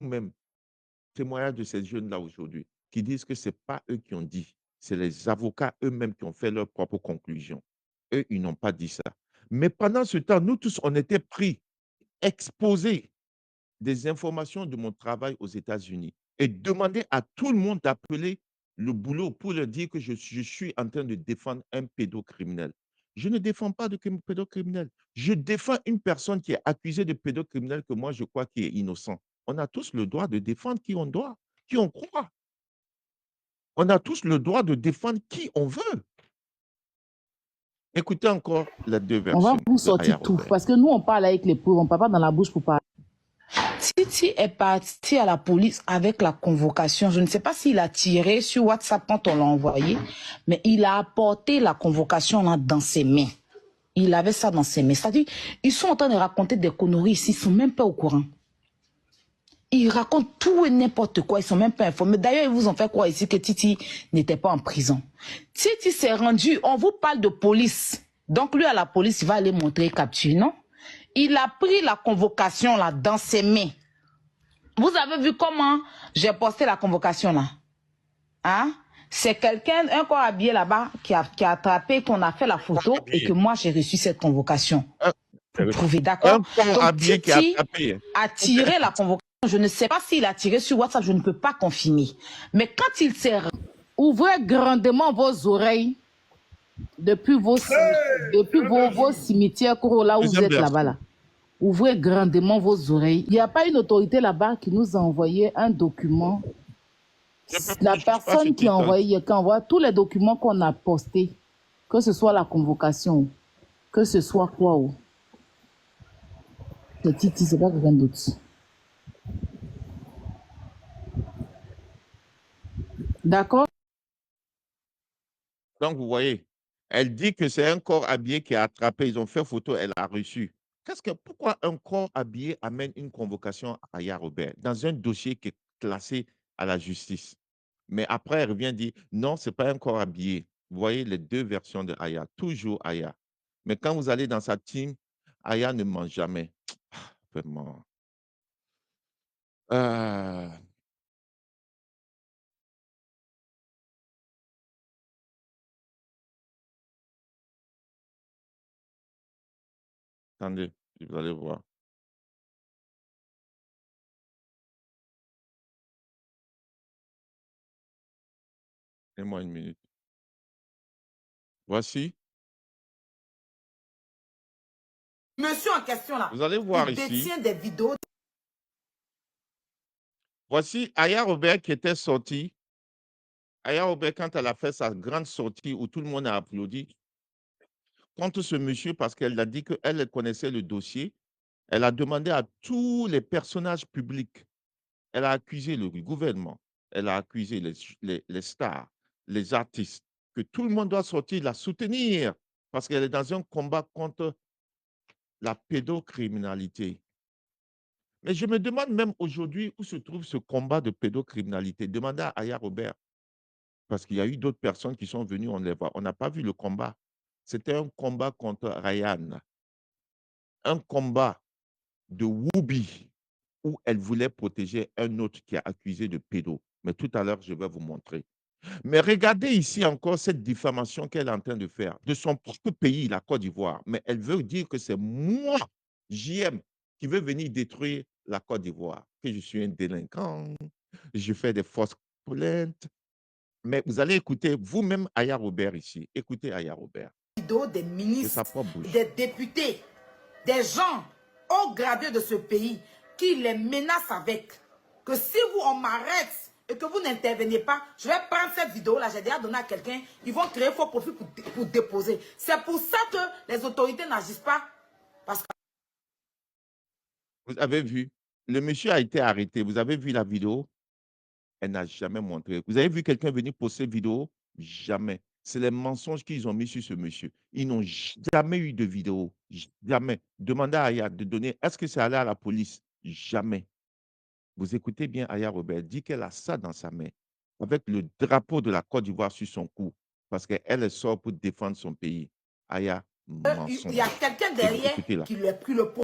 même témoignage de ces jeunes-là aujourd'hui qui disent que ce n'est pas eux qui ont dit, c'est les avocats eux-mêmes qui ont fait leurs propres conclusions. Eux, ils n'ont pas dit ça. Mais pendant ce temps, nous tous, on était pris, exposés des informations de mon travail aux États-Unis et demander à tout le monde d'appeler le boulot pour leur dire que je suis en train de défendre un pédocriminel. Je ne défends pas de pédocriminel. Je défends une personne qui est accusée de pédocriminel que moi je crois qui est innocent. On a tous le droit de défendre qui on doit, qui on croit. On a tous le droit de défendre qui on veut. Écoutez encore les deux On va versions vous de Aya sortir tout. Robert. Parce que nous, on parle avec les pauvres. On ne parle pas dans la bouche pour parler. Titi est parti à la police avec la convocation. Je ne sais pas s'il a tiré sur WhatsApp quand on l'a envoyé, mais il a apporté la convocation là dans ses mains. Il avait ça dans ses mains. C'est-à-dire, ils sont en train de raconter des conneries ici, ils ne sont même pas au courant. Ils racontent tout et n'importe quoi, ils ne sont même pas informés. D'ailleurs, ils vous ont fait croire ici que Titi n'était pas en prison. Titi s'est rendu, on vous parle de police. Donc lui, à la police, il va aller montrer capture, non? Il a pris la convocation là dans ses mains. Vous avez vu comment j'ai posté la convocation là? Hein? C'est quelqu'un, un corps habillé là-bas, qui a attrapé, qu'on a fait la photo et que moi j'ai reçu cette convocation. Pour prouver, d'accord? Donc Titi a tiré la convocation. Je ne sais pas s'il a tiré sur WhatsApp, je ne peux pas confirmer. Mais quand il s'est... Ouvrez grandement vos oreilles depuis vos cimetières, là où vous êtes là-bas là. Ouvrez grandement vos oreilles. Il n'y a pas une autorité là-bas qui nous a envoyé un document. La personne qui a envoyé tous les documents qu'on a postés, que ce soit la convocation, que ce soit quoi. C'est Titi, c'est pas quelqu'un d'autre. D'accord? Donc, vous voyez, elle dit que c'est un corps habillé qui a attrapé. Ils ont fait photo, elle a reçu. Pourquoi un corps habillé amène une convocation à Aya Robert dans un dossier qui est classé à la justice? Mais après, elle revient dire non, ce n'est pas un corps habillé. Vous voyez les deux versions de Aya, toujours Aya. Mais quand vous allez dans sa team, Aya ne ment jamais. Vraiment. Attendez, vous allez voir. Donnez-moi une minute. Voici. Monsieur en question là, Vous allez voir il ici. détient des vidéos. Voici Aya Robert qui était sortie. Aya Robert, quand elle a fait sa grande sortie où tout le monde a applaudi, contre ce monsieur, parce qu'elle a dit qu'elle connaissait le dossier, elle a demandé à tous les personnages publics, elle a accusé le gouvernement, elle a accusé les stars, les artistes, que tout le monde doit sortir la soutenir, parce qu'elle est dans un combat contre la pédocriminalité. Mais je me demande même aujourd'hui où se trouve ce combat de pédocriminalité. Demandez à Aya Robert. Parce qu'il y a eu d'autres personnes qui sont venues, on les voit. On n'a pas vu le combat. C'était un combat contre Ryan. Un combat de Whoopi où elle voulait protéger un autre qui est accusé de pédo. Mais tout à l'heure, je vais vous montrer. Mais regardez ici encore cette diffamation qu'elle est en train de faire de son propre pays, la Côte d'Ivoire. Mais elle veut dire que c'est moi, JM, qui veux venir détruire la Côte d'Ivoire, que je suis un délinquant, je fais des fausses plaintes. Mais vous allez écouter vous-même Aya Robert ici. Écoutez Aya Robert. Des ministres, des députés, des gens haut gradés de ce pays qui les menacent avec que si on m'arrête et que vous n'intervenez pas, je vais prendre cette vidéo-là, j'ai déjà donné à quelqu'un, ils vont créer faux profil pour déposer. C'est pour ça que les autorités n'agissent pas. Parce que... Vous avez vu, le monsieur a été arrêté. Vous avez vu la vidéo? Elle n'a jamais montré. Vous avez vu quelqu'un venir poster vidéo? Jamais. C'est les mensonges qu'ils ont mis sur ce monsieur. Ils n'ont jamais eu de vidéo. Jamais. Demandez à Aya de donner. Est-ce que c'est allé à la police? Jamais. Vous écoutez bien Aya Robert. Dit qu'elle a ça dans sa main. Avec le drapeau de la Côte d'Ivoire sur son cou. Parce qu'elle sort pour défendre son pays. Aya, mensonge. Il y a quelqu'un derrière qui lui a pris le pot.